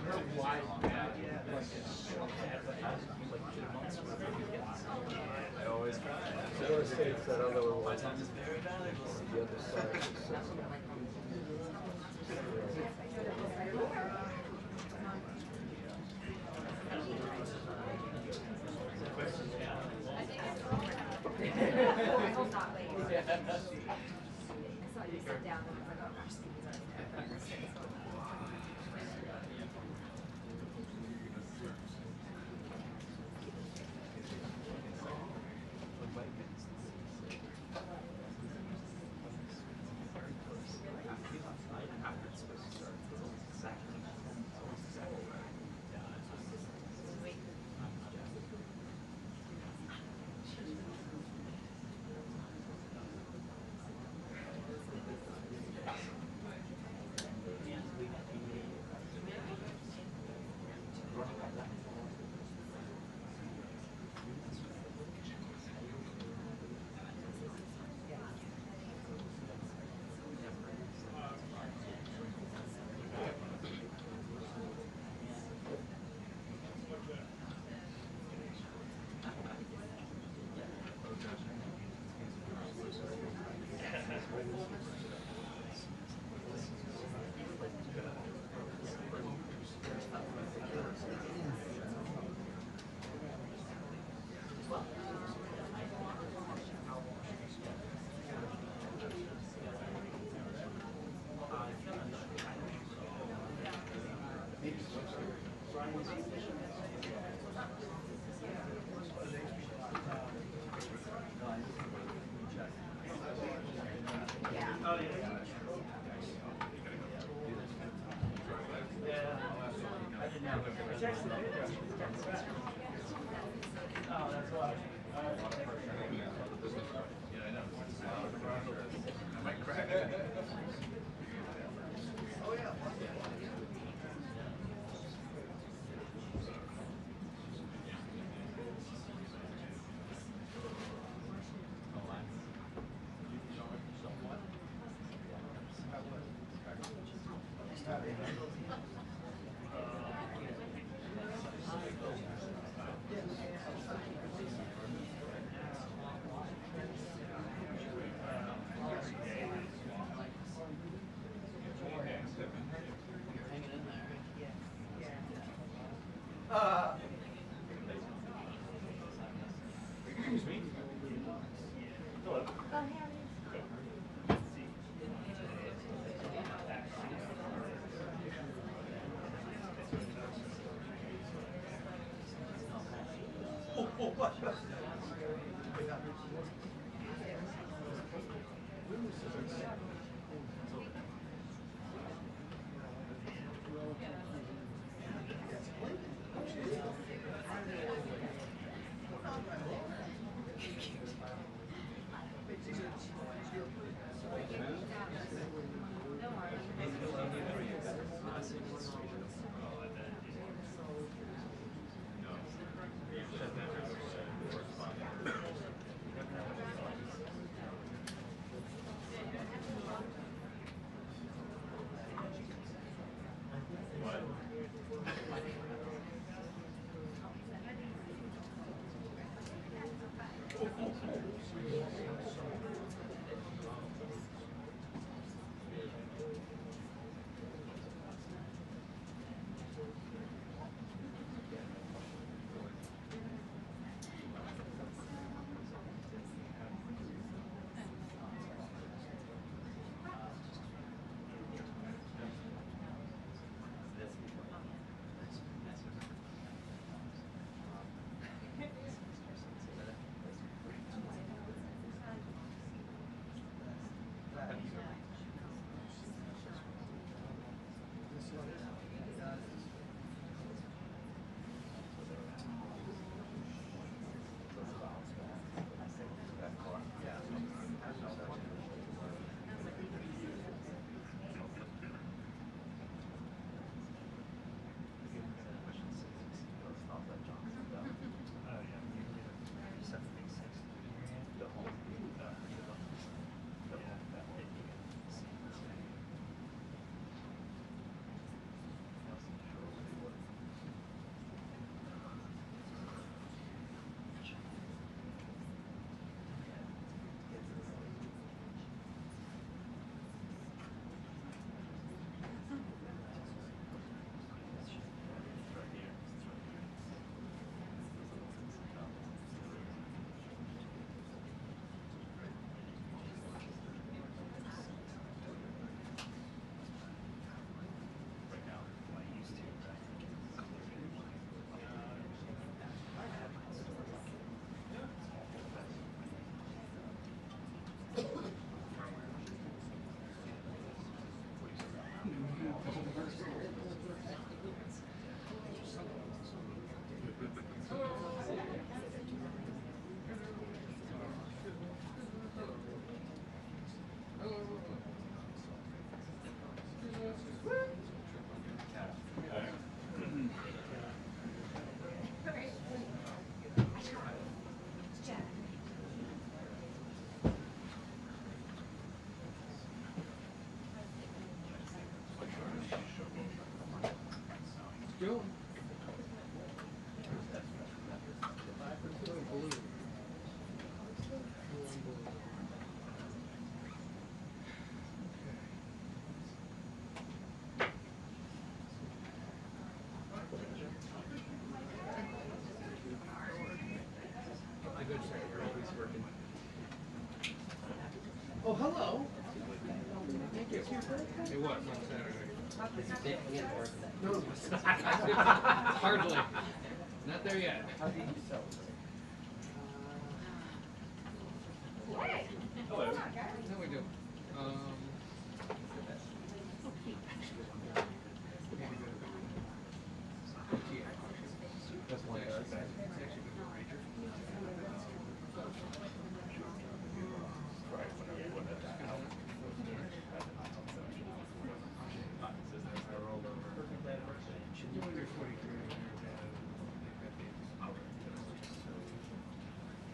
I always cry. Other states that other My time is very valuable. the other side is I saw you sit down and I was like, oh gosh, these are Excuse me. Hello. Oh, what? doing? My good sir, you're always working. Oh, hello. Thank you. It was on Saturday. No, hardly. Not there yet. How do you sell? Hey, Hello. what's up, guys? No, we do. This one does.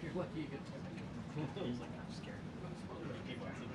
You're lucky you get to. He's like, I'm scared. Keep on.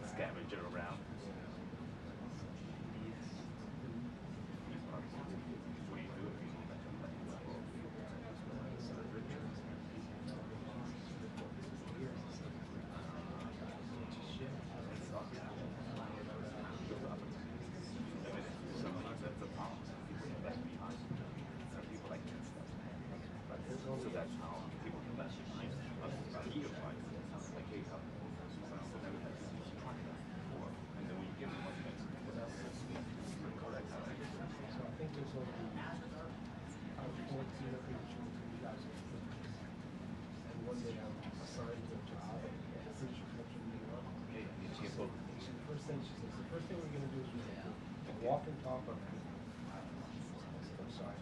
Scavenger around. What do you do? walk and talk on that. I'm sorry.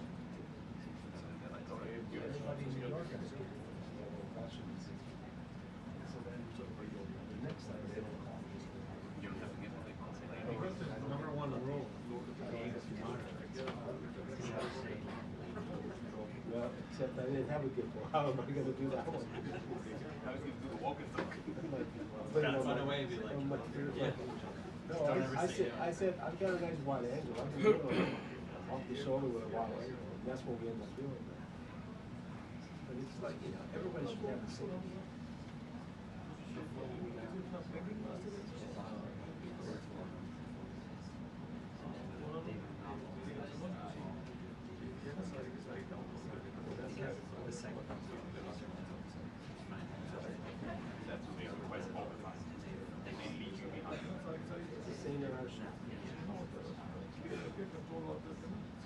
Everybody in New York has to so then, the next time they don't call. Number one rule. Well, except I didn't have a gift. How am I going to do that one? I was going to do the walk and talk. Gotta find a way to be like, yeah. No, I said, I've got a nice wide angle. I can do it off the shoulder with a wide angle. And that's what we end up doing. But it's like, you know, everybody should have the same. That's what they request all the time. They leave you behind. It's the same in our shop.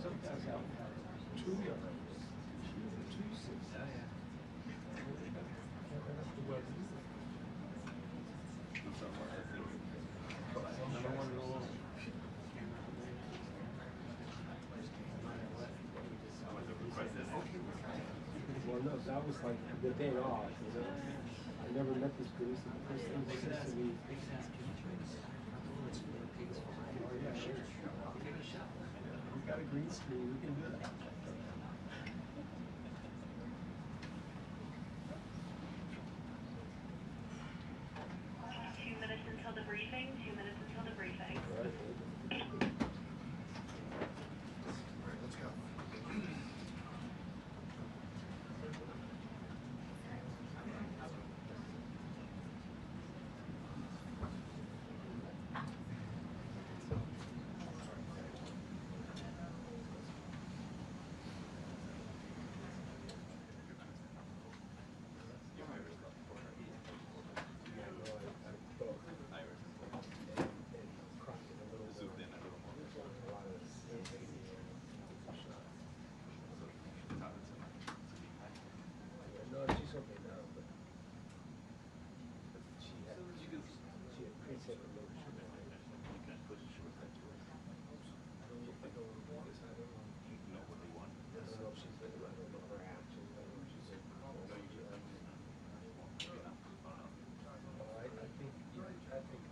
Some guys have 2 yards, 2 6. Number one rule. Well, no, that was like the day off. You know? I never met this producer. The first thing he says to me, oh, yeah, sure. We got a green screen. We can do that. 2 minutes until the briefing. 2 minutes until the briefing. All right. Let's go. No, she's okay now, but she had pre-set a little sugar. I don't know if she's been, I don't know her actions, I don't know if she's in. I think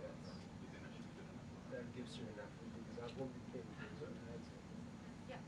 that gives her enough, because I won't be kidding. Yeah.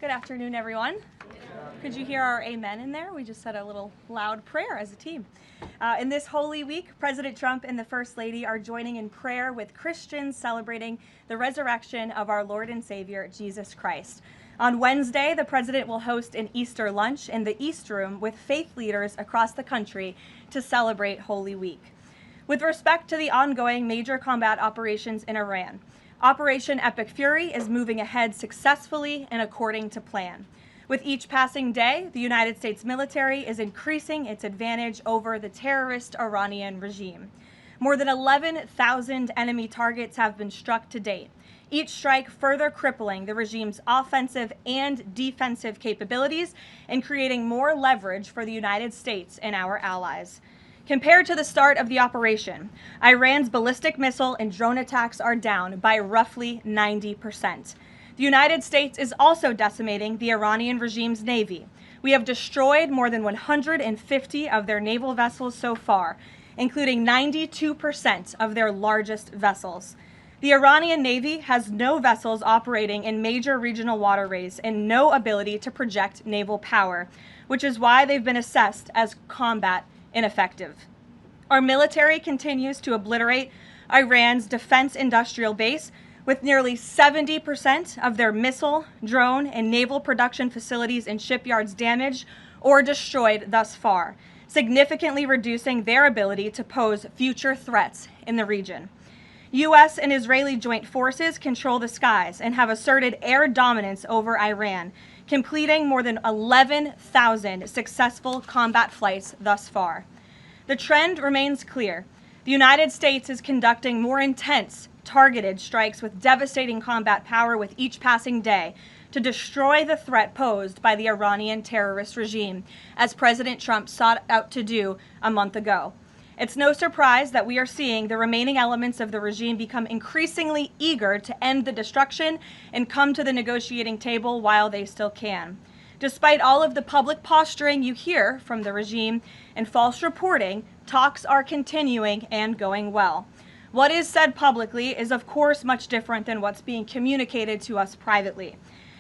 Good afternoon, everyone. Could you hear our amen in there? We just said a little loud prayer as a team. In this Holy Week, President Trump and the First Lady are joining in prayer with Christians celebrating the resurrection of our Lord and Savior, Jesus Christ. On Wednesday, the President will host an Easter lunch in the East Room with faith leaders across the country to celebrate Holy Week. With respect to the ongoing major combat operations in Iran, Operation Epic Fury is moving ahead successfully and according to plan. With each passing day, the United States military is increasing its advantage over the terrorist Iranian regime. More than 11,000 enemy targets have been struck to date, each strike further crippling the regime's offensive and defensive capabilities and creating more leverage for the United States and our allies. Compared to the start of the operation, Iran's ballistic missile and drone attacks are down by roughly 90%. The United States is also decimating the Iranian regime's navy. We have destroyed more than 150 of their naval vessels so far, including 92% of their largest vessels. The Iranian Navy has no vessels operating in major regional waterways and no ability to project naval power, which is why they've been assessed as combat ineffective. Our military continues to obliterate Iran's defense industrial base, with nearly 70% of their missile, drone, and naval production facilities and shipyards damaged or destroyed thus far, significantly reducing their ability to pose future threats in the region. U.S. and Israeli joint forces control the skies and have asserted air dominance over Iran, completing more than 11,000 successful combat flights thus far. The trend remains clear. The United States is conducting more intense, targeted strikes with devastating combat power with each passing day to destroy the threat posed by the Iranian terrorist regime, as President Trump sought out to do a month ago. It's no surprise that we are seeing the remaining elements of the regime become increasingly eager to end the destruction and come to the negotiating table while they still can. Despite all of the public posturing you hear from the regime and false reporting, talks are continuing and going well. What is said publicly is, of course, much different than what's being communicated to us privately.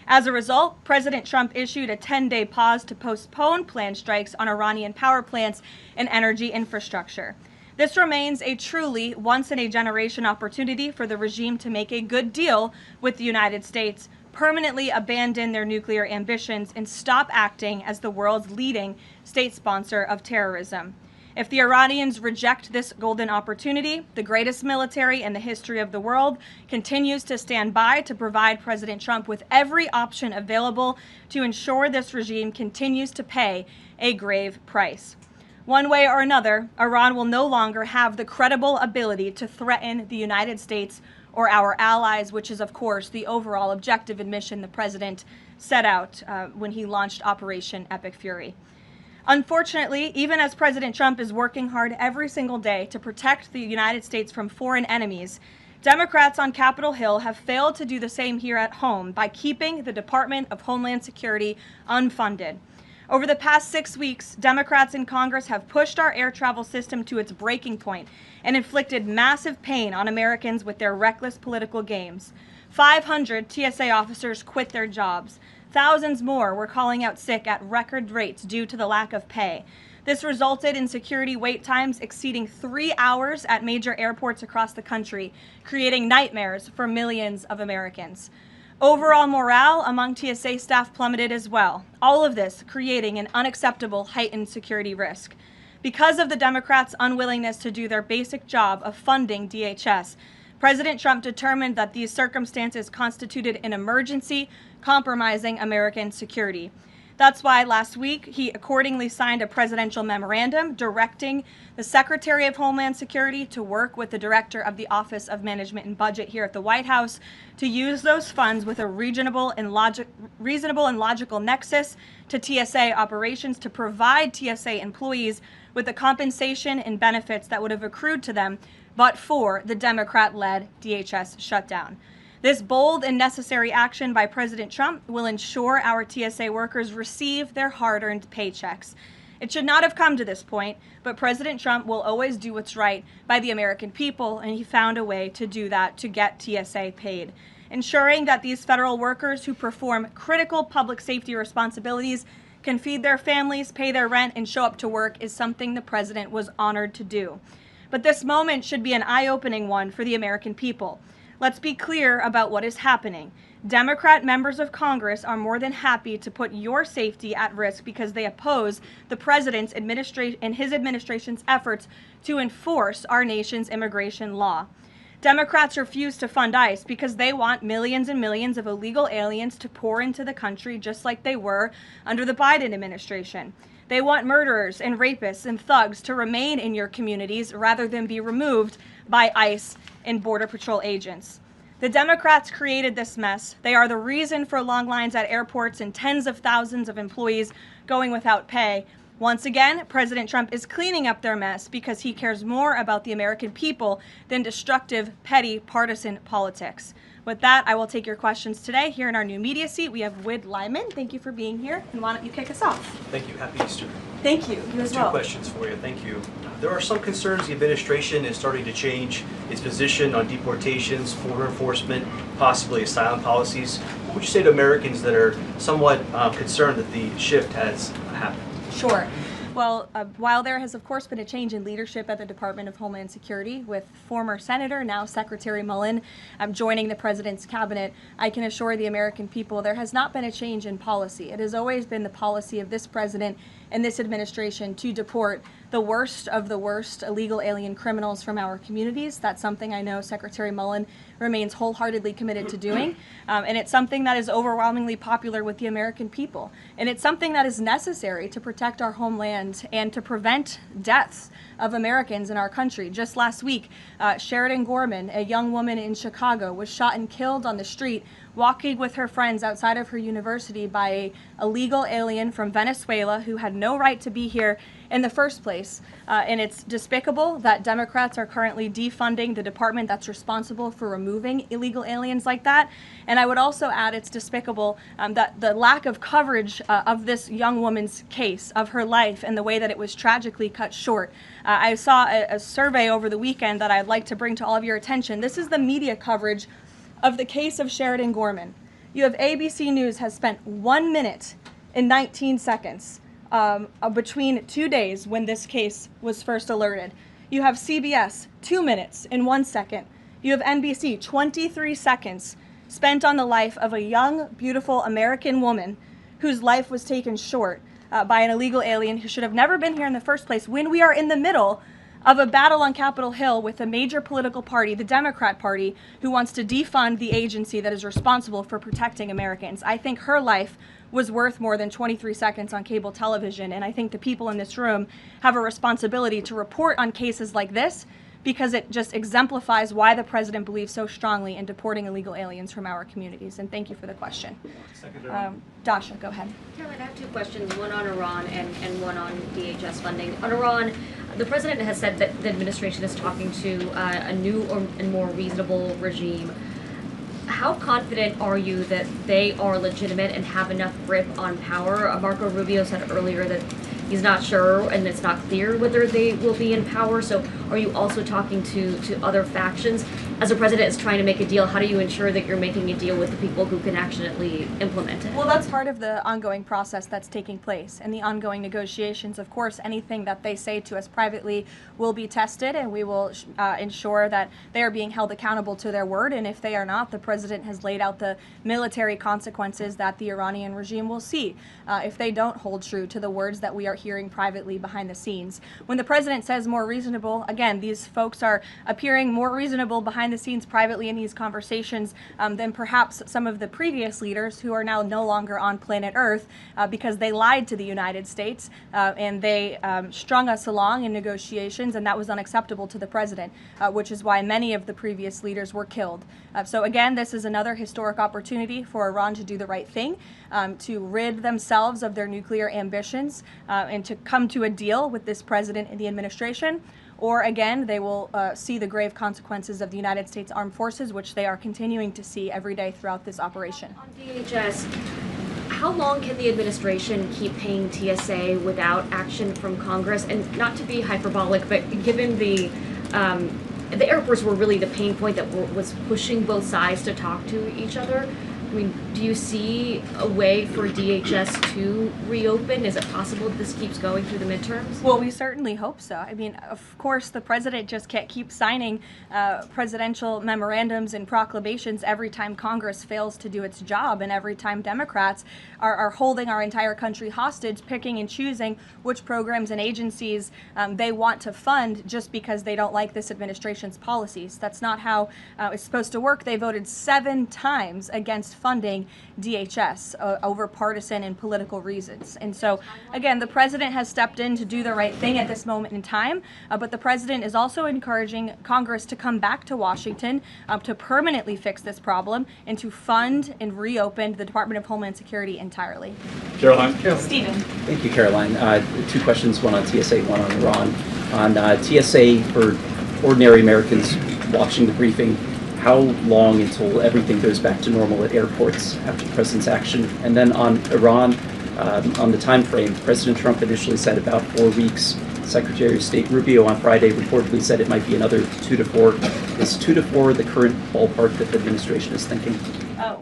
As a result, President Trump issued a 10-day pause to postpone planned strikes on Iranian power plants and energy infrastructure. This remains a truly once-in-a-generation opportunity for the regime to make a good deal with the United States, permanently abandon their nuclear ambitions, and stop acting as the world's leading state sponsor of terrorism. If the Iranians reject this golden opportunity, the greatest military in the history of the world continues to stand by to provide President Trump with every option available to ensure this regime continues to pay a grave price. One way or another, Iran will no longer have the credible ability to threaten the United States or our allies, which is, of course, the overall objective and mission the president set out when he launched Operation Epic Fury. Unfortunately, even as President Trump is working hard every single day to protect the United States from foreign enemies, Democrats on Capitol Hill have failed to do the same here at home by keeping the Department of Homeland Security unfunded. Over the past 6 weeks, Democrats in Congress have pushed our air travel system to its breaking point and inflicted massive pain on Americans with their reckless political games. 500 TSA officers quit their jobs. Thousands more were calling out sick at record rates due to the lack of pay. This resulted in security wait times exceeding 3 hours at major airports across the country, creating nightmares for millions of Americans. Overall morale among TSA staff plummeted as well, all of this creating an unacceptable heightened security risk. Because of the Democrats' unwillingness to do their basic job of funding DHS, President Trump determined that these circumstances constituted an emergency, compromising American security. That's why last week he accordingly signed a presidential memorandum directing the Secretary of Homeland Security to work with the Director of the Office of Management and Budget here at the White House to use those funds with a reasonable and logical nexus to TSA operations to provide TSA employees with the compensation and benefits that would have accrued to them but for the Democrat-led DHS shutdown. This bold and necessary action by President Trump will ensure our TSA workers receive their hard-earned paychecks. It should not have come to this point, but President Trump will always do what's right by the American people, and he found a way to do that to get TSA paid. Ensuring that these federal workers who perform critical public safety responsibilities can feed their families, pay their rent, and show up to work is something the president was honored to do. But this moment should be an eye-opening one for the American people. Let's be clear about what is happening. Democrat members of Congress are more than happy to put your safety at risk because they oppose the president's administration and his administration's efforts to enforce our nation's immigration law. Democrats refuse to fund ICE because they want millions and millions of illegal aliens to pour into the country just like they were under the Biden administration. They want murderers and rapists and thugs to remain in your communities rather than be removed by ICE and Border Patrol agents. The Democrats created this mess. They are the reason for long lines at airports and tens of thousands of employees going without pay. Once again, President Trump is cleaning up their mess because he cares more about the American people than destructive, petty, partisan politics. With that, I will take your questions today. Here in our new media seat, we have Wid Lyman. Thank you for being here. And why don't you kick us off? Thank you. Happy Easter. Thank you. You as well. Two questions for you. Thank you. There are some concerns the administration is starting to change its position on deportations, border enforcement, possibly asylum policies. What would you say to Americans that are somewhat concerned that the shift has happened? Sure. Well, while there has, of course, been a change in leadership at the Department of Homeland Security with former Senator, now Secretary Mullen, joining the president's cabinet, I can assure the American people there has not been a change in policy. It has always been the policy of this president and this administration to deport the worst of the worst illegal alien criminals from our communities. That's something I know Secretary Mullen remains wholeheartedly committed to doing. And it's something that is overwhelmingly popular with the American people. And it's something that is necessary to protect our homeland and to prevent deaths of Americans in our country. Just last week, Sheridan Gorman, a young woman in Chicago, was shot and killed on the street walking with her friends outside of her university by an illegal alien from Venezuela who had no right to be here in the first place. And it's despicable that Democrats are currently defunding the department that's responsible for removing illegal aliens like that. And I would also add it's despicable that the lack of coverage of this young woman's case, of her life, and the way that it was tragically cut short. I saw a survey over the weekend that I'd like to bring to all of your attention. This is the media coverage of the case of Sheridan Gorman. You have ABC News has spent 1 minute and 19 seconds between 2 days when this case was first alerted. You have CBS 2 minutes and 1 second. You have NBC 23 seconds spent on the life of a young, beautiful American woman whose life was taken short by an illegal alien who should have never been here in the first place, when we are in the middle of a battle on Capitol Hill with a major political party, the Democrat Party, who wants to defund the agency that is responsible for protecting Americans. I think her life was worth more than 23 seconds on cable television, and I think the people in this room have a responsibility to report on cases like this because it just exemplifies why the president believes so strongly in deporting illegal aliens from our communities. And thank you for the question. Dasha, go ahead. Caroline, I have two questions, one on Iran and one on DHS funding. On Iran, the president has said that the administration is talking to a new and more reasonable regime. How confident are you that they are legitimate and have enough grip on power? Marco Rubio said earlier that he's not sure and it's not clear whether they will be in power. So are you also talking to other factions? As a president is trying to make a deal, how do you ensure that you're making a deal with the people who can actually implement it? Well, that's part of the ongoing process that's taking place and the ongoing negotiations. Of course, anything that they say to us privately will be tested, and we will ensure that they are being held accountable to their word. And if they are not, the president has laid out the military consequences that the Iranian regime will see if they don't hold true to the words that we are hearing privately behind the scenes. When the president says more reasonable, again, these folks are appearing more reasonable behind the scenes privately in these conversations than perhaps some of the previous leaders who are now no longer on planet Earth because they lied to the United States and they strung us along in negotiations, and that was unacceptable to the president, which is why many of the previous leaders were killed. So again, this is another historic opportunity for Iran to do the right thing, to rid themselves of their nuclear ambitions and to come to a deal with this president and the administration. Or again, they will see the grave consequences of the United States Armed Forces, which they are continuing to see every day throughout this operation. On DHS, how long can the administration keep paying TSA without action from Congress? And not to be hyperbolic, but given the the airports were really the pain point that was pushing both sides to talk to each other. I mean, do you see a way for DHS to reopen? Is it possible that this keeps going through the midterms? Well, we certainly hope so. I mean, of course, the president just can't keep signing presidential memorandums and proclamations every time Congress fails to do its job, and every time Democrats are holding our entire country hostage, picking and choosing which programs and agencies they want to fund just because they don't like this administration's policies. That's not how it's supposed to work. They voted 7 times against funding DHS over partisan and political reasons. And so, again, the president has stepped in to do the right thing at this moment in time, but the president is also encouraging Congress to come back to Washington to permanently fix this problem and to fund and reopen the Department of Homeland Security entirely. Caroline. Stephen. Thank you, Caroline. 2 questions, one on TSA, one on Iran. On TSA, for ordinary Americans watching the briefing, how long until everything goes back to normal at airports after the president's action? And then on Iran, on the time frame, President Trump initially said about 4 weeks. Secretary of State Rubio on Friday reportedly said it might be another 2 to 4. Is 2 to 4 the current ballpark that the administration is thinking?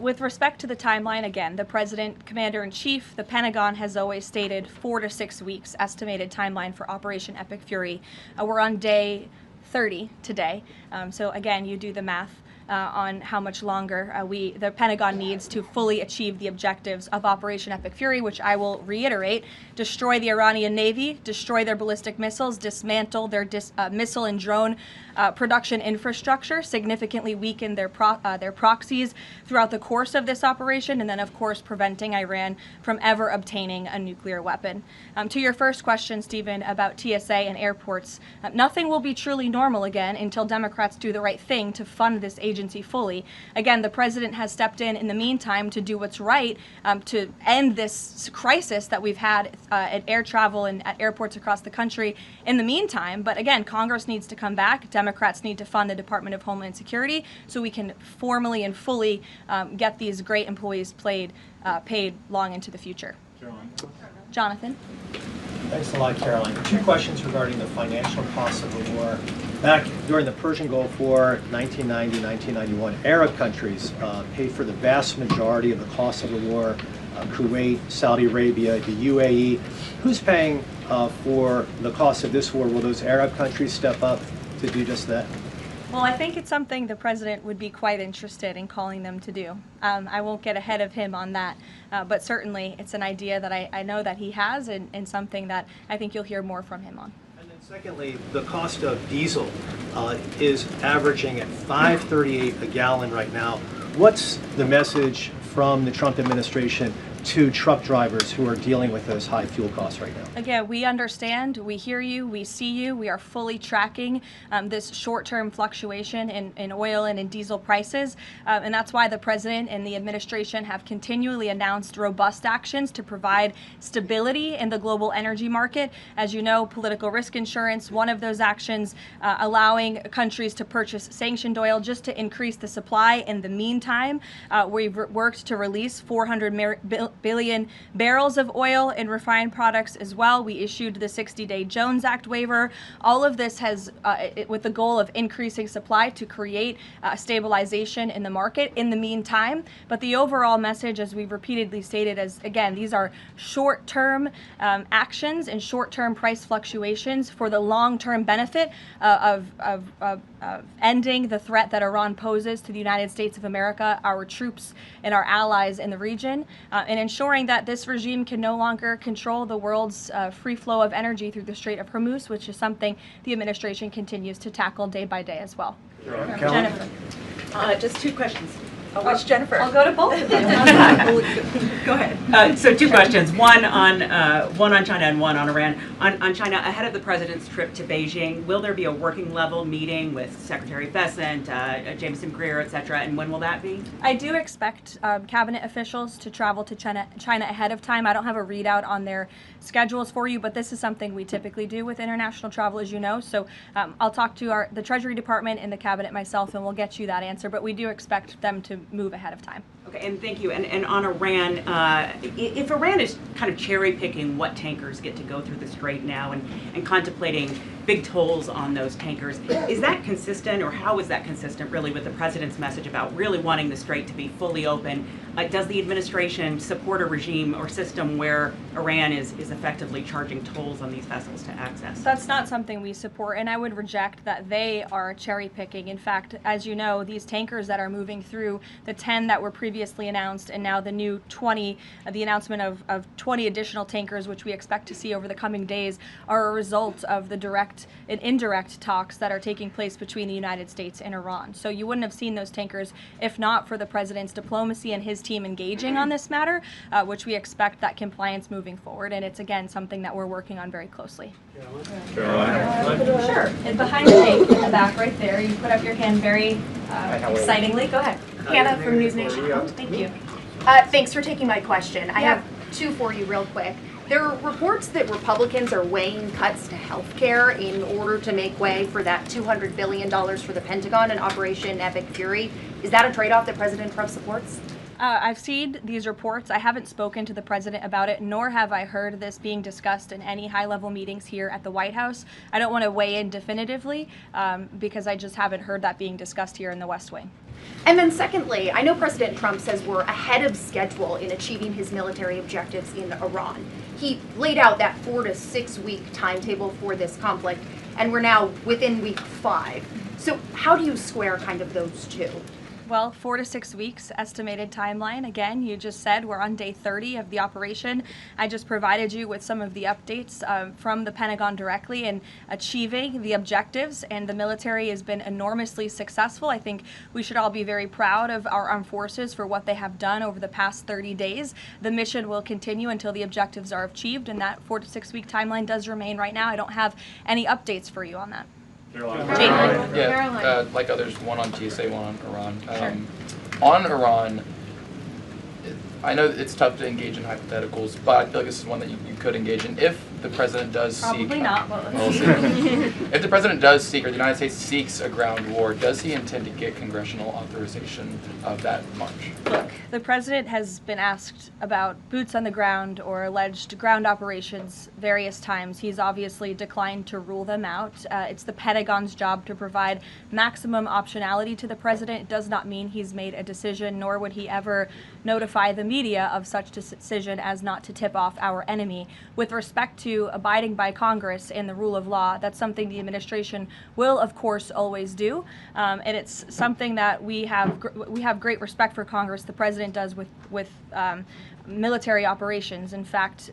With respect to the timeline, again, the President, Commander-in-Chief, the Pentagon has always stated 4 to 6 weeks estimated timeline for Operation Epic Fury. We're on day 30 today, so again, you do the math on how much longer the Pentagon needs to fully achieve the objectives of Operation Epic Fury, which I will reiterate: destroy the Iranian Navy, destroy their ballistic missiles, dismantle their missile and drone production infrastructure, significantly weaken their proxies throughout the course of this operation, and then, of course, preventing Iran from ever obtaining a nuclear weapon. To your first question, Stephen, about TSA and airports, nothing will be truly normal again until Democrats do the right thing to fund this agency fully. Again, the president has stepped in the meantime to do what's right to end this crisis that we've had at air travel and at airports across the country in the meantime. But again, Congress needs to come back. Democrats need to fund the Department of Homeland Security so we can formally and fully get these great employees paid long into the future. Caroline. Jonathan? Thanks a lot, Caroline. 2 questions regarding the financial costs of the war. Back during the Persian Gulf War, 1990, 1991, Arab countries paid for the vast majority of the costs of the war. Kuwait, Saudi Arabia, the UAE. Who's paying for the cost of this war? Will those Arab countries step up to do just that? Well, I think it's something the president would be quite interested in calling them to do. I won't get ahead of him on that, but certainly it's an idea that I know that he has, and something that I think you'll hear more from him on. And then secondly, the cost of diesel is averaging at $5.38 a gallon right now. What's the message from the Trump administration to truck drivers who are dealing with those high fuel costs right now? Again, we understand, we hear you, we see you. We are fully tracking this short-term fluctuation in oil and in diesel prices, and that's why the president and the administration have continually announced robust actions to provide stability in the global energy market. As you know, political risk insurance, one of those actions, allowing countries to purchase sanctioned oil just to increase the supply. In the meantime, we've worked to release 400 billion barrels of oil and refined products as well. We issued the 60-day Jones Act waiver. All of this has, with the goal of increasing supply to create stabilization in the market in the meantime. But the overall message, as we've repeatedly stated, is, again, these are short-term actions and short-term price fluctuations for the long-term benefit of ending the threat that Iran poses to the United States of America, our troops, and our allies in the region, and ensuring that this regime can no longer control the world's free flow of energy through the Strait of Hormuz, which is something the administration continues to tackle day by day as well. Jennifer. Just 2 questions. Which Jennifer? I'll go to both of them. Go ahead. So 2 questions. One on China and one on Iran. On China, ahead of the president's trip to Beijing, will there be a working level meeting with Secretary Bessent, Jameson Greer, et cetera, and when will that be? I do expect cabinet officials to travel to China ahead of time. I don't have a readout on their schedules for you, but this is something we typically do with international travel, as you know. So I'll talk to the Treasury Department and the cabinet myself, and we'll get you that answer. But we do expect them to move ahead of time. Okay, and thank you. And on Iran, if Iran is kind of cherry picking what tankers get to go through the Strait now and contemplating big tolls on those tankers, is that consistent, or how is that consistent really with the president's message about really wanting the Strait to be fully open? Does the administration support a regime or system where Iran is effectively charging tolls on these vessels to access? That's not something we support, and I would reject that they are cherry picking. In fact, as you know, these tankers that are moving through, the 10 that were previously announced and now the new 20, the announcement of 20 additional tankers, which we expect to see over the coming days, are a result of the direct and indirect talks that are taking place between the United States and Iran. So you wouldn't have seen those tankers if not for the president's diplomacy and his team engaging on this matter, which we expect that compliance moving forward. And it's, again, something that we're working on very closely. Sure. And behind the tank in the back right there, you put up your hand very excitingly. Go ahead. Hannah from News Nation. Thank you. Thanks for taking my question. I have two for you real quick. There are reports that Republicans are weighing cuts to health care in order to make way for that $200 billion for the Pentagon and Operation Epic Fury. Is that a trade-off that President Trump supports? I've seen these reports. I haven't spoken to the president about it, nor have I heard this being discussed in any high-level meetings here at the White House. I don't want to weigh in definitively because I just haven't heard that being discussed here in the West Wing. And then secondly, I know President Trump says we're ahead of schedule in achieving his military objectives in Iran. He laid out that 4 to 6 week timetable for this conflict, and we're now within week 5. So how do you square kind of those two? Well, 4 to 6 weeks estimated timeline. Again, you just said we're on day 30 of the operation. I just provided you with some of the updates from the Pentagon directly in achieving the objectives, and the military has been enormously successful. I think we should all be very proud of our armed forces for what they have done over the past 30 days. The mission will continue until the objectives are achieved, and that 4 to 6 week timeline does remain right now. I don't have any updates for you on that. Yeah, like others, one on TSA, one on Iran. On Iran, I know it's tough to engage in hypotheticals, but I feel like this is one that you could engage in. If the president does Probably seek... not, but we'll see. If the president does seek, or the United States seeks a ground war, does he intend to get congressional authorization of that march? Look, the president has been asked about boots on the ground or alleged ground operations various times. He's obviously declined to rule them out. It's the Pentagon's job to provide maximum optionality to the president. It does not mean he's made a decision, nor would he ever notify the media of such decision as not to tip off our enemy. With respect to abiding by Congress and the rule of law, that's something the administration will, of course, always do, and it's something that we have great respect for Congress. The president does with military operations. In fact,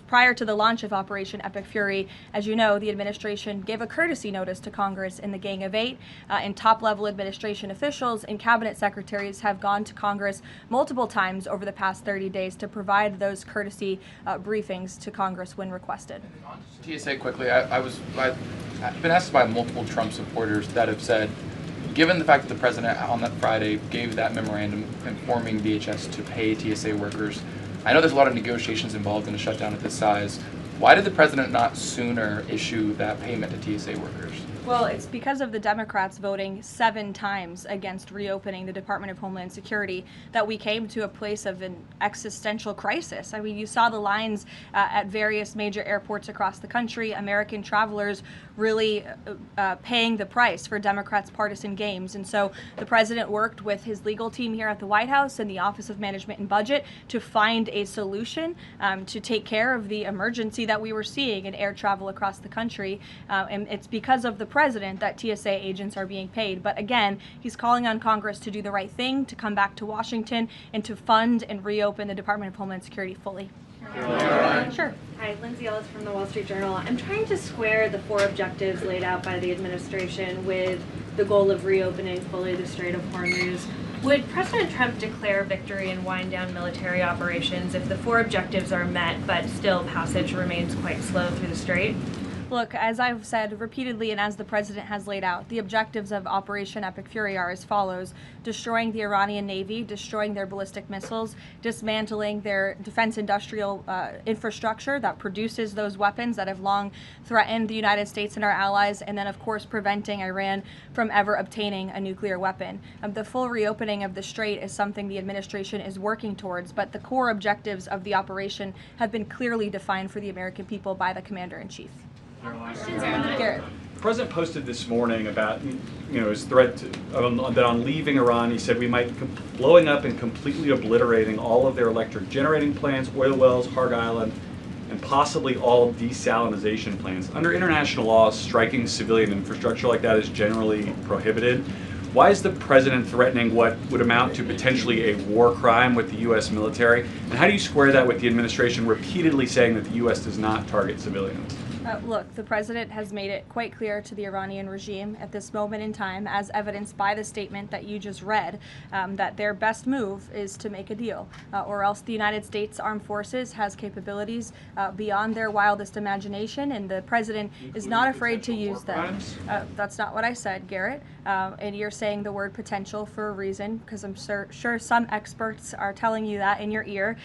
prior to the launch of Operation Epic Fury, as you know, the administration gave a courtesy notice to Congress in the Gang of Eight, and top-level administration officials and cabinet secretaries have gone to Congress multiple times over the past 30 days to provide those courtesy briefings to Congress when requested. TSA quickly, I've been asked by multiple Trump supporters that have said, given the fact that the president on that Friday gave that memorandum informing DHS to pay TSA workers, I know there's a lot of negotiations involved in a shutdown of this size. Why did the president not sooner issue that payment to TSA workers? Well, it's because of the Democrats voting 7 times against reopening the Department of Homeland Security that we came to a place of an existential crisis. I mean, you saw the lines at various major airports across the country, American travelers really paying the price for Democrats' partisan games. And so the president worked with his legal team here at the White House and the Office of Management and Budget to find a solution to take care of the emergency that we were seeing in air travel across the country. And it's because of the president that TSA agents are being paid. But again, he's calling on Congress to do the right thing, to come back to Washington and to fund and reopen the Department of Homeland Security fully. Sure. Hi, Lindsay Ellis from the Wall Street Journal. I'm trying to square the 4 objectives laid out by the administration with the goal of reopening fully the Strait of Hormuz. Would President Trump declare victory and wind down military operations if the 4 objectives are met, but still passage remains quite slow through the strait? Look, as I've said repeatedly and as the president has laid out, the objectives of Operation Epic Fury are as follows: destroying the Iranian Navy, destroying their ballistic missiles, dismantling their defense industrial infrastructure that produces those weapons that have long threatened the United States and our allies, and then of course preventing Iran from ever obtaining a nuclear weapon. The full reopening of the Strait is something the administration is working towards, but the core objectives of the operation have been clearly defined for the American people by the Commander-in-Chief. Garrett. The president posted this morning about his threat that on leaving Iran, he said we might be blowing up and completely obliterating all of their electric generating plants, oil wells, Harg Island, and possibly all desalinization plants. Under international law, striking civilian infrastructure like that is generally prohibited. Why is the president threatening what would amount to potentially a war crime with the U.S. military? And how do you square that with the administration repeatedly saying that the U.S. does not target civilians? Look, the president has made it quite clear to the Iranian regime at this moment in time, as evidenced by the statement that you just read, that their best move is to make a deal, or else the United States Armed Forces has capabilities beyond their wildest imagination, and the president is not afraid to use them. That's not what I said, Garrett, and you're saying the word potential for a reason, because I'm sure some experts are telling you that in your ear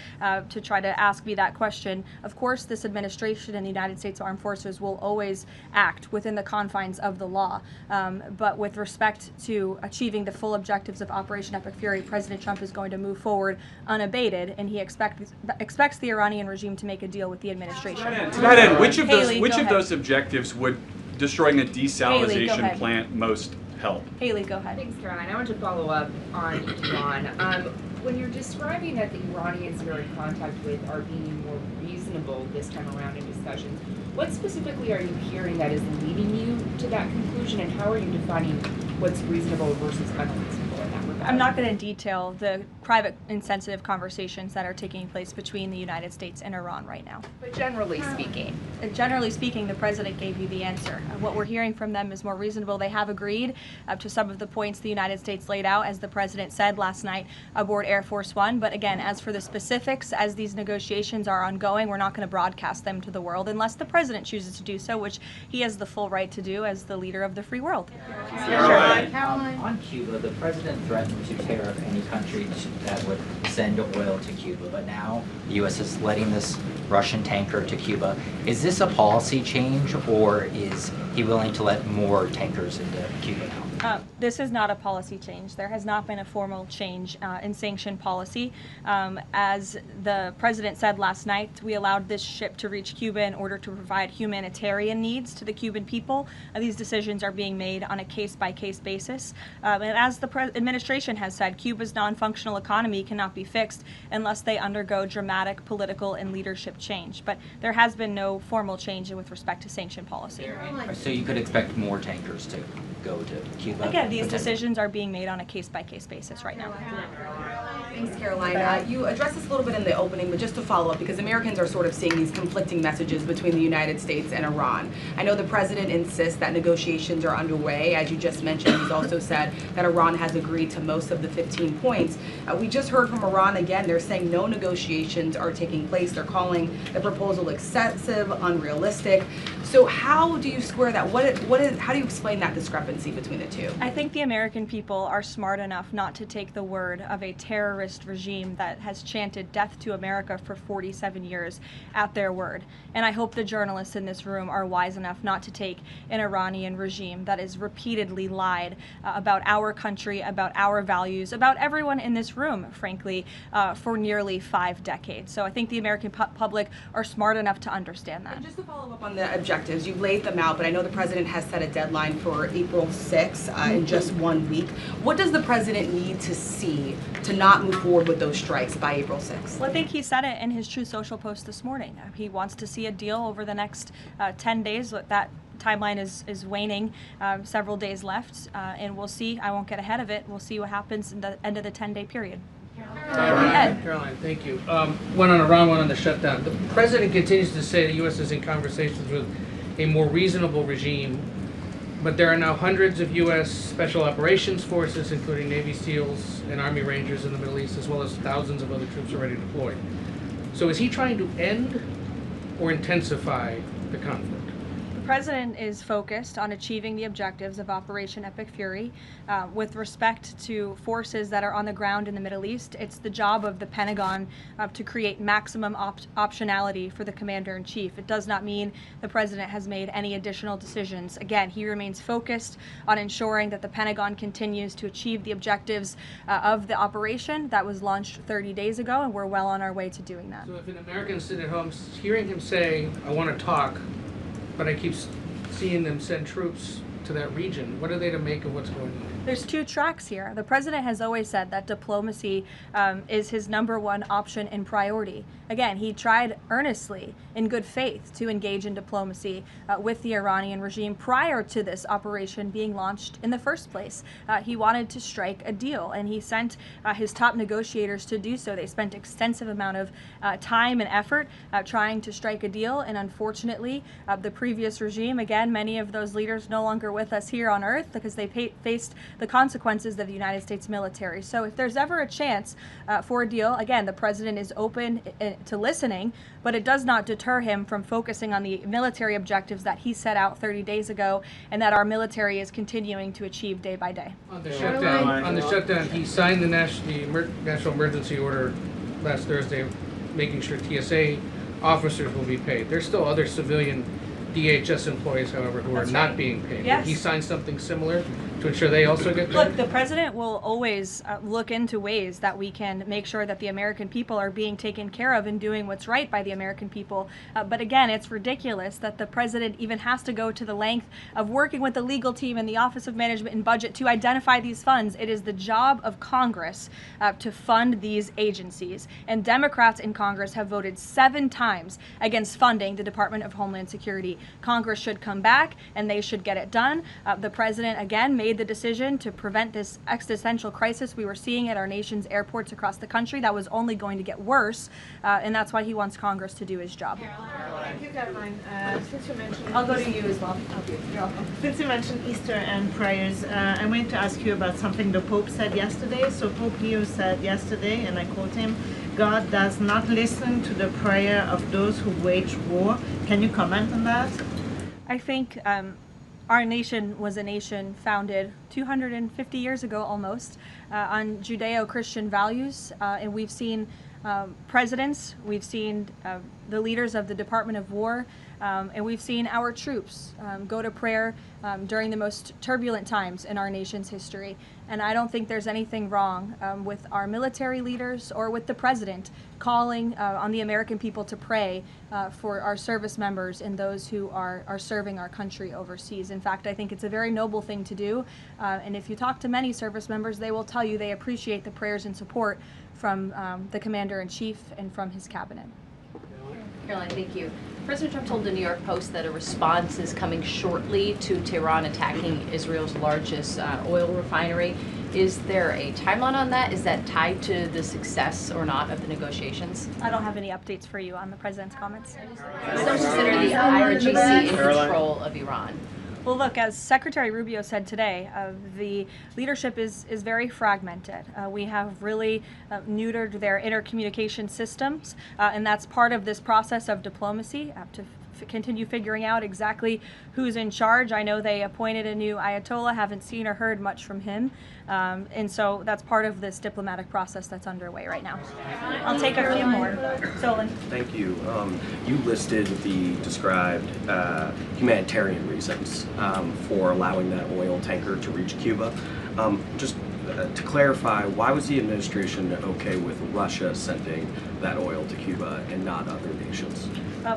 to try to ask me that question. Of course, this administration and the United States Armed Forces will always act within the confines of the law. But with respect to achieving the full objectives of Operation Epic Fury, President Trump is going to move forward unabated, and he expects the Iranian regime to make a deal with the administration. To that end, which of those objectives would destroying a desalinization plant most help? Haley, go ahead. Thanks, Caroline. I want to follow up on Iran. When you're describing that the Iranians you're in contact with are being more reasonable this time around in discussions, what specifically are you hearing that is leading you to that conclusion, and how are you defining what's reasonable versus unreasonable in that regard? I'm not going to detail the private and sensitive conversations that are taking place between the United States and Iran right now. But generally speaking? Generally speaking, the president gave you the answer. What we're hearing from them is more reasonable. They have agreed to some of the points the United States laid out, as the president said last night aboard Air Force One. But again, as for the specifics, as these negotiations are ongoing, we're not going to broadcast them to the world unless the president chooses to do so, which he has the full right to do as the leader of the free world. Caroline. On Cuba, the president threatened to tariff any country that would send oil to Cuba, but now the U.S. is letting this Russian tanker to Cuba. Is this a policy change, or is he willing to let more tankers into Cuba now? This is not a policy change. There has not been a formal change in sanction policy. As the president said last night, we allowed this ship to reach Cuba in order to provide humanitarian needs to the Cuban people. These decisions are being made on a case-by-case basis. And as the administration has said, Cuba's non-functional economy cannot be fixed unless they undergo dramatic political and leadership change. But there has been no formal change with respect to sanction policy. So you could expect more tankers to go to Cuba? Again, these decisions are being made on a case-by-case basis right now. Thanks, Caroline. You addressed this a little bit in the opening, but just to follow up, because Americans are sort of seeing these conflicting messages between the United States and Iran. I know the president insists that negotiations are underway. As you just mentioned, he's also said that Iran has agreed to most of the 15 points. We just heard from Iran again. They're saying no negotiations are taking place. They're calling the proposal excessive, unrealistic. So how do you square that? How do you explain that discrepancy between the two? I think the American people are smart enough not to take the word of a terrorist regime that has chanted death to America for 47 years at their word. And I hope the journalists in this room are wise enough not to take an Iranian regime that has repeatedly lied about our country, about our values, about everyone in this room, frankly, for nearly 5 decades. So I think the American public are smart enough to understand that. And just to follow up on the objectives, you've laid them out, but I know the president has set a deadline for April 6th in just 1 week. What does the president need to see to not move forward with those strikes by April 6th? Well, I think he said it in his Truth Social post this morning. He wants to see a deal over the next 10 days. That timeline is waning, several days left, and we'll see. I won't get ahead of it. We'll see what happens in the end of the 10-day period. Caroline, thank you. One on Iran, one on the shutdown. The president continues to say the U.S. is in conversations with a more reasonable regime, but there are now hundreds of U.S. Special Operations Forces, including Navy SEALs and Army Rangers in the Middle East, as well as thousands of other troops already deployed. So is he trying to end or intensify the conflict? The president is focused on achieving the objectives of Operation Epic Fury. With respect to forces that are on the ground in the Middle East, it's the job of the Pentagon to create maximum optionality for the commander-in-chief. It does not mean the president has made any additional decisions. Again, he remains focused on ensuring that the Pentagon continues to achieve the objectives of the operation that was launched 30 days ago, and we're well on our way to doing that. So if an American sitting at home hearing him say, I want to talk, but I keep seeing them send troops to that region, what are they to make of what's going on? There's two tracks here. The president has always said that diplomacy is his #1 option and priority. Again, he tried earnestly, in good faith, to engage in diplomacy with the Iranian regime prior to this operation being launched in the first place. He wanted to strike a deal, and he sent his top negotiators to do so. They spent extensive amount of time and effort trying to strike a deal, and unfortunately, the previous regime, again, many of those leaders no longer with us here on Earth because they faced the consequences of the United States military. So if there's ever a chance for a deal, again, the president is open to listening, but it does not deter him from focusing on the military objectives that he set out 30 days ago and that our military is continuing to achieve day by day. On the shutdown, he signed the national emergency order last Thursday, making sure TSA officers will be paid. There's still other civilian DHS employees, however, who are not being paid. Yes. He signed something similar to ensure they also get paid? Look, the president will always look into ways that we can make sure that the American people are being taken care of and doing what's right by the American people. But again, it's ridiculous that the president even has to go to the length of working with the legal team and the Office of Management and Budget to identify these funds. It is the job of Congress to fund these agencies. And Democrats in Congress have voted 7 times against funding the Department of Homeland Security. Congress should come back and they should get it done. The president, again, made the decision to prevent this existential crisis we were seeing at our nation's airports across the country that was only going to get worse, and that's why he wants Congress to do his job. Thank you, Karoline. Since you mentioned, I'll go to you as well. Since you mentioned Easter and prayers, I wanted to ask you about something the Pope said yesterday. So Pope Leo said yesterday, and I quote him, "God does not listen to the prayer of those who wage war." Can you comment on that? I think our nation was a nation founded 250 years ago almost on Judeo-Christian values, and we've seen presidents, we've seen the leaders of the Department of War, and we've seen our troops go to prayer during the most turbulent times in our nation's history. And I don't think there's anything wrong with our military leaders or with the president calling on the American people to pray for our service members and those who are serving our country overseas. In fact, I think it's a very noble thing to do. And if you talk to many service members, they will tell you they appreciate the prayers and support from the Commander-in-Chief and from his cabinet. Karoline, thank you. President Trump told the New York Post that a response is coming shortly to Tehran attacking Israel's largest oil refinery. Is there a timeline on that? Is that tied to the success or not of the negotiations? I don't have any updates for you on the president's comments. Still consider the IRGC in control of Iran? Well, look, as Secretary Rubio said today, the leadership is very fragmented. We have really neutered their intercommunication systems, and that's part of this process of diplomacy to continue figuring out exactly who's in charge. I know they appointed a new Ayatollah, haven't seen or heard much from him, and so that's part of this diplomatic process that's underway right now. I'll take a few more. Solon. Thank you. You listed the described humanitarian reasons for allowing that oil tanker to reach Cuba. Just to clarify, why was the administration okay with Russia sending that oil to Cuba and not other nations?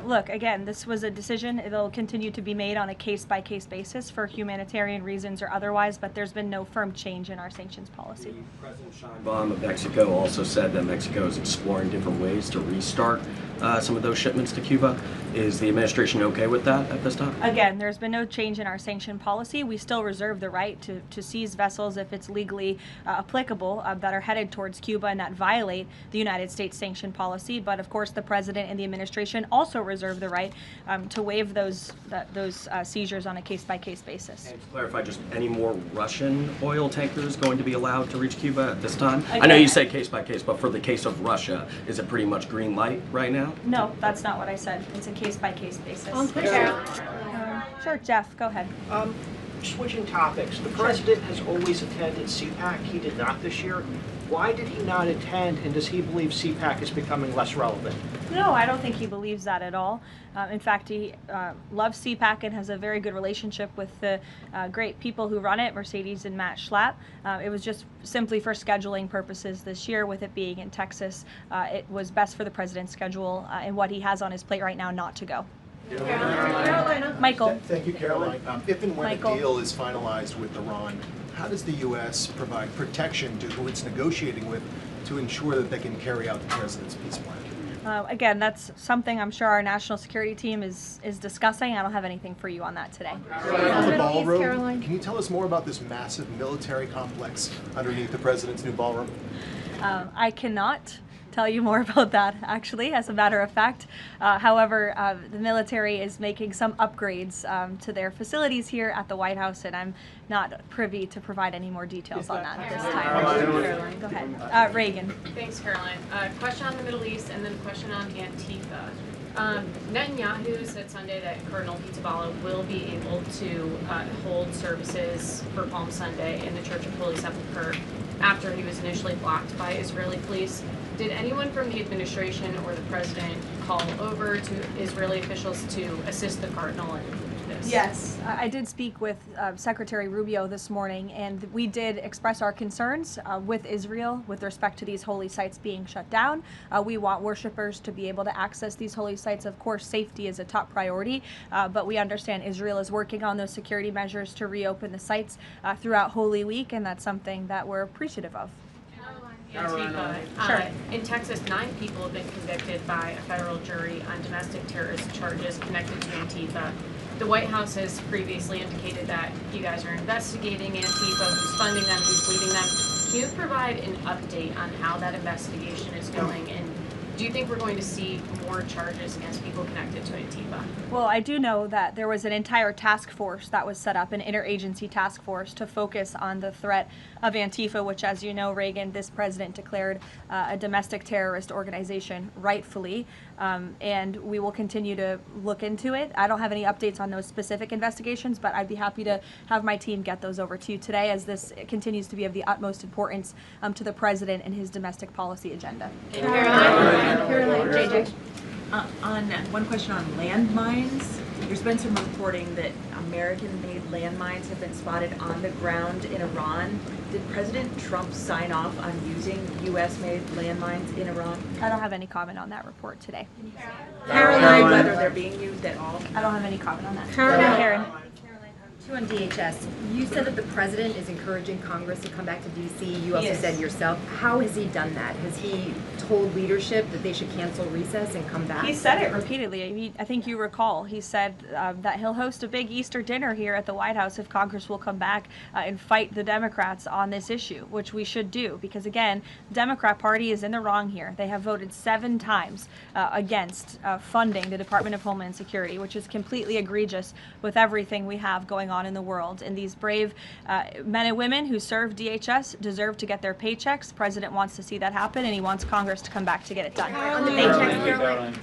Look, again, this was a decision. It'll continue to be made on a case-by-case basis for humanitarian reasons or otherwise, but there's been no firm change in our sanctions policy. President Sheinbaum of Mexico also said that Mexico is exploring different ways to restart some of those shipments to Cuba. Is the administration okay with that at this time? Again, there's been no change in our sanction policy. We still reserve the right to seize vessels if it's legally applicable that are headed towards Cuba and that violate the United States sanction policy. But of course, the president and the administration also reserve the right to waive those seizures on a case-by-case basis. And to clarify, just any more Russian oil tankers going to be allowed to reach Cuba at this time? Again, I know you say case-by-case, but for the case of Russia, is it pretty much green light right now? No, that's not what I said. It's a case-by-case basis. Sure, Jeff, go ahead. Switching topics, the president has always attended CPAC. He did not this year. Why did he not attend, and does he believe CPAC is becoming less relevant? No, I don't think he believes that at all. In fact, he loves CPAC and has a very good relationship with the great people who run it, Mercedes and Matt Schlapp. It was just simply for scheduling purposes this year, with it being in Texas. It was best for the president's schedule and what he has on his plate right now not to go. Carolina. Michael. Thank you, Caroline. If and when Michael. a deal is finalized with Iran, how does the U.S. provide protection to who it's negotiating with to ensure that they can carry out the president's peace plan? Again, that's something I'm sure our national security team is discussing. I don't have anything for you on that today. The ballroom. Can you tell us more about this massive military complex underneath the president's new ballroom? I cannot tell you more about that, actually, as a matter of fact. However, the military is making some upgrades to their facilities here at the White House, and I'm not privy to provide any more details on that at this time. Caroline, go ahead. Reagan. Thanks, Caroline. Question on the Middle East and then a question on Antifa. Netanyahu said Sunday that Cardinal Pizzaballa will be able to hold services for Palm Sunday in the Church of Holy Sepulchre after he was initially blocked by Israeli police. Did anyone from the administration or the president call over to Israeli officials to assist the Cardinal in this? Yes, I did speak with Secretary Rubio this morning, and we did express our concerns with Israel with respect to these holy sites being shut down. We want worshipers to be able to access these holy sites. Of course, safety is a top priority, but we understand Israel is working on those security measures to reopen the sites throughout Holy Week, and that's something that we're appreciative of. Antifa. Sure. In Texas, 9 people have been convicted by a federal jury on domestic terrorist charges connected to Antifa. The White House has previously indicated that you guys are investigating Antifa, who's funding them, who's leading them. Can you provide an update on how that investigation is going, and do you think we're going to see more charges against people connected to Antifa? Well, I do know that there was an entire task force that was set up, an interagency task force to focus on the threat of Antifa, which, as you know, Reagan, this president declared a domestic terrorist organization, rightfully, and we will continue to look into it. I don't have any updates on those specific investigations, but I'd be happy to have my team get those over to you today, as this continues to be of the utmost importance to the president and his domestic policy agenda. Caroline. JJ. On one question on landmines, there's been some reporting that American-made landmines have been spotted on the ground in Iran. Did President Trump sign off on using U.S.-made landmines in Iran? I don't have any comment on that report today. Caroline, whether they're being used at all? I don't have any comment on that. Karen. Two on DHS. You said that the president is encouraging Congress to come back to D.C. You also said yourself. How has he done that? Has he told leadership that they should cancel recess and come back? He said it repeatedly. I think you recall. He said that he'll host a big Easter dinner here at the White House if Congress will come back and fight the Democrats on this issue, which we should do, because, again, the Democrat Party is in the wrong here. They have voted 7 times against funding the Department of Homeland Security, which is completely egregious with everything we have going on in the world. And these brave men and women who serve DHS deserve to get their paychecks. The president wants to see that happen, and he wants Congress to come back to get it done. On the paychecks, Caroline.